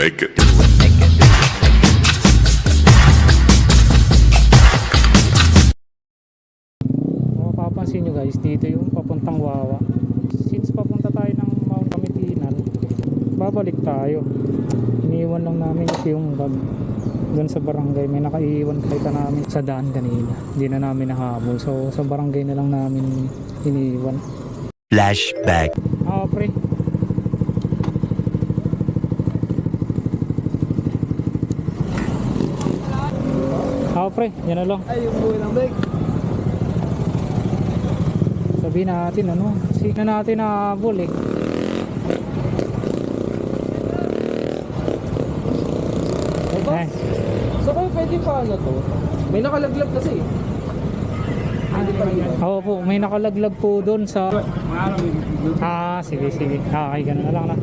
Make it. Mapapansin nyo guys, dito yung papuntang Wawa. Since papunta tayo ng Mount Kamitinan, babalik tayo. Iniwan lang namin yung bag doon sa barangay. May nakaiwan kita namin sa daan kanina. Hindi na namin nahabol. So sa barangay na lang namin iniwan. Flashback. Pre. Pre, yan na lang. Ay, yung buhay ng bike. Sabihin natin ano, kasi na natin nahabol eh. Ay, boss. So kung pwede pa ano to? May nakalaglag kasi eh. Hindi pa rin. Oo po, may nakalaglag po doon sa... sige. Ay, ganun na lang na.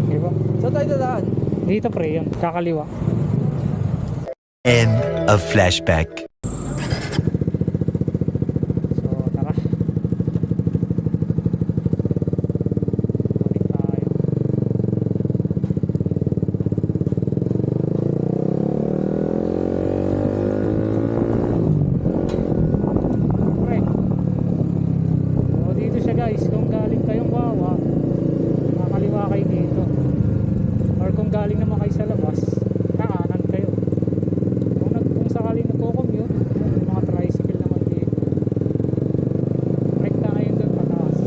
Sige po. Saan tayo dadaan? Dito pre, yun. Kakaliwa. End of flashback. So, tara. Balik tayo. Pre. So, dito siya guys. Kung galing kayong Wawa, makakaliwa kayo dito. Or kung galing naman kayo sa labas, kaanan kayo. Kung sakaling nagko-commute, yung mga tricycle naman dito, rekta ngayon doon pataas.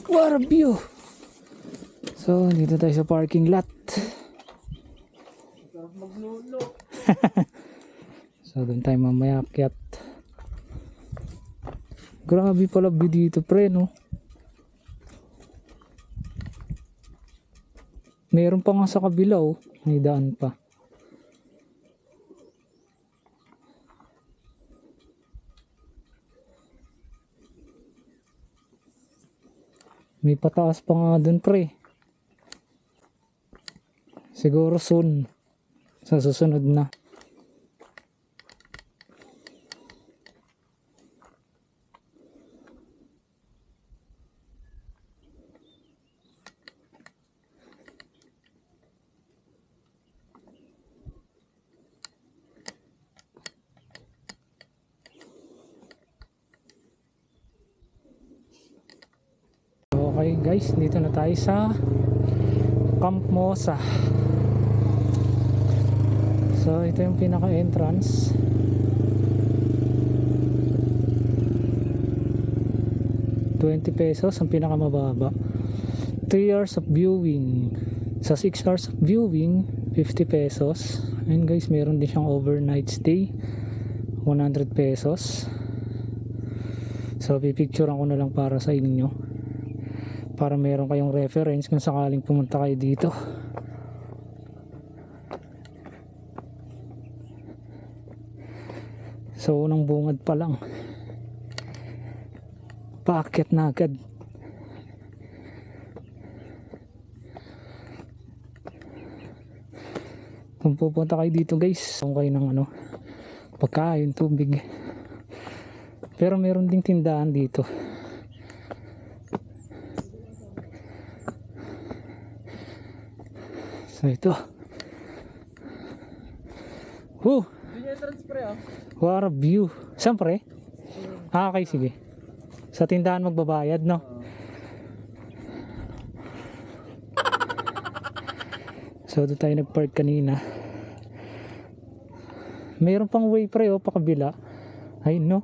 What a view! So, dito tayo sa parking lot. So, doon tayo mamaya akyat. Grabe pala view dito pre, no? Meron pa nga sa kabila, oh. May daan pa. May pataas pa nga dun pre. Siguro soon. Sa susunod na. Okay guys, dito na tayo sa Camp Mosa. So ito yung pinaka entrance. ₱20 ang pinaka mababa. 3 hours of viewing. Sa 6 hours of viewing, ₱50. And guys, meron din siyang overnight stay, ₱100. So pipicturean ko na lang para sa inyo, para meron kayong reference kung sakaling pumunta kayo dito. So unang bungad pa lang, paakyat na agad. Kung pupunta kayo dito guys, kung kayo ng pagkain, tubig, pero meron ding tindahan dito. So ito, Yung entrance pre what a view. Saan pre? Okay, sige. Sa tindahan magbabayad, no? So doon tayo nag-park kanina. Mayroon pang way pre, pakabila. Ay no.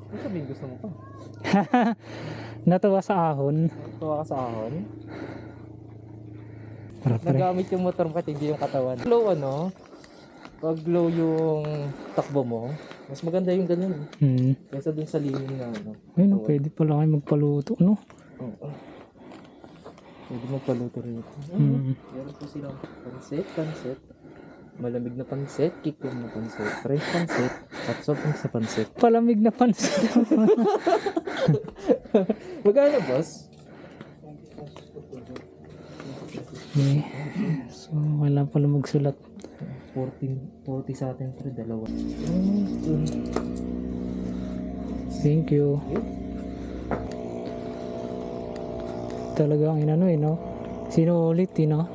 Ano sabihin gusto mo pa? Natuwa sa ahon. Tuwa ka sa ahon? Para pre. Nagamit yung motor mo hindi yung katawan. Low pag low yung takbo mo, mas maganda yung ganun kaysa dun sa lilim na Ayun, pwede pala kayo magpaluto, no? Oo. Pwede magpaluto rito. Meron po silang pansit. Malamig na pansit, kikim na pansit, fresh pansit, at sobrang sa pansit. Palamig na pansit. Magkano boss? Okay. So, wala pala magsulat. 40 sa atin pero dalawa. Thank you. Talagang no? Sinulit, no?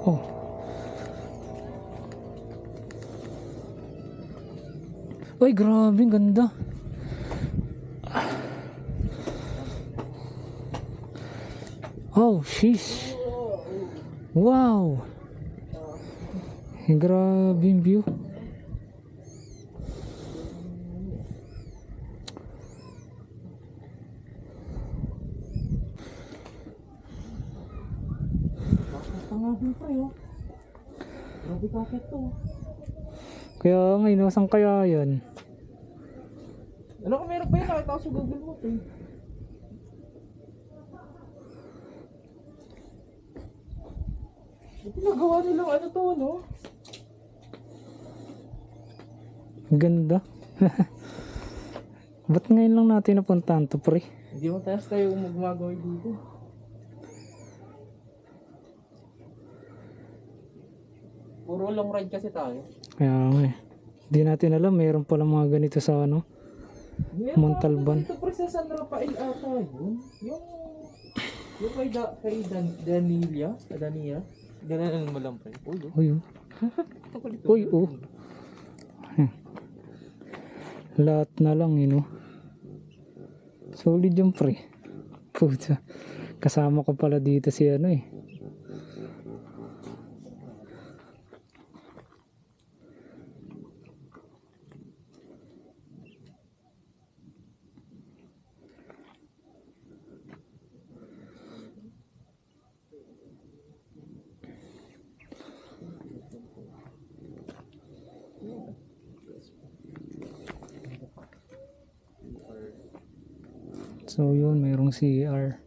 Oh. Uy, grabe, ang ganda. Oh, sheesh. Wow. Grabe yung view. Pangabing pa yun. Grabe kakit to. Kaya ngayon, saan kaya yan? Ano kung meron pa yun? Nakita ko sa Google mo eh. Ito nagawa nilang to, no? Ganda. Ba't ngayon lang natin napuntahan to, pre? Hindi mo tayo gumagawa dito. Puro long ride kasi tayo. Kaya nga eh. Hindi natin alam, mayroon pala mga ganito sa Montalban. Ito pre sa San Rafael ata yun. Yung kay Dania. Ganun mo lang pre. Uy, Uy, oh. Lahat na lang, Solid yung pre. Puta. Kasama ko pala dito si So yun, mayroong CR.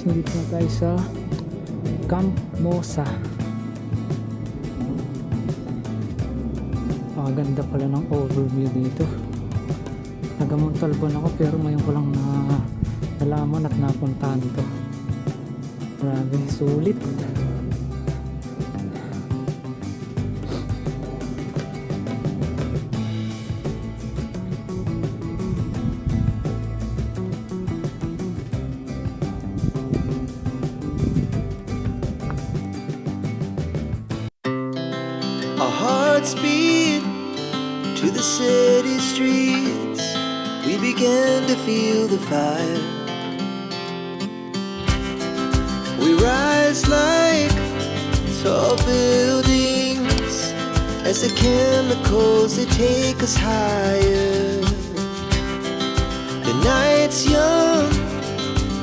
guys, nandito na tayo sa Camp Mosa. Ganda pala ng overview dito. Taga Montalban ako pero ngayon ko lang nalaman at napuntahan to. Grabe, sulit. Our hearts beat to the city streets. We began to feel the fire. We rise like tall buildings as the chemicals they take us higher. The night's young,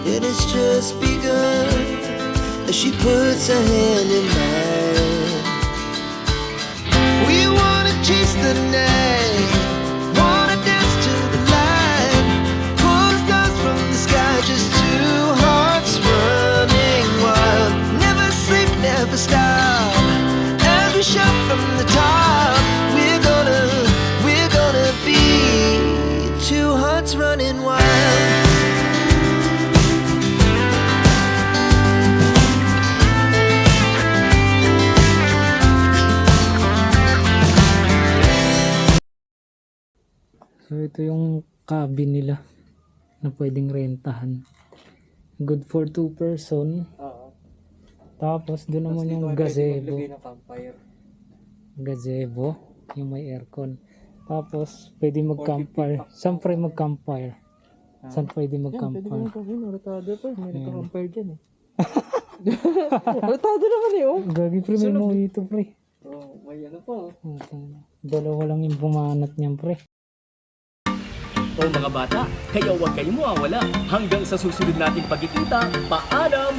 it has just begun as she puts her hand in mine. We wanna chase the night, wanna dance to the light, pull the stars from the sky, just two hearts running wild. Never sleep, never stop, as we shout from the top. We're gonna be two hearts running wild. So ito yung cabin nila na pwedeng rentahan. Good for 2 person. Oo. Tapos doon naman yung gazebo. Maglagay ng campfire. Gazebo, yung may aircon. Tapos pwede mag-campfire. Saan pwede mag-campfire? Saan pwede Pwede mag-campfire? mo gawin, aratado pa. May naka-campfire dyan eh. Aratado naman eh, oh. Gagi pre, may mojito pre. Oh, may ano pa. Dalawa lang yung bumanat niyan pre. O mga bata, kaya huwag kayong mawawala. Hanggang sa susunod nating pagkikita, paalam!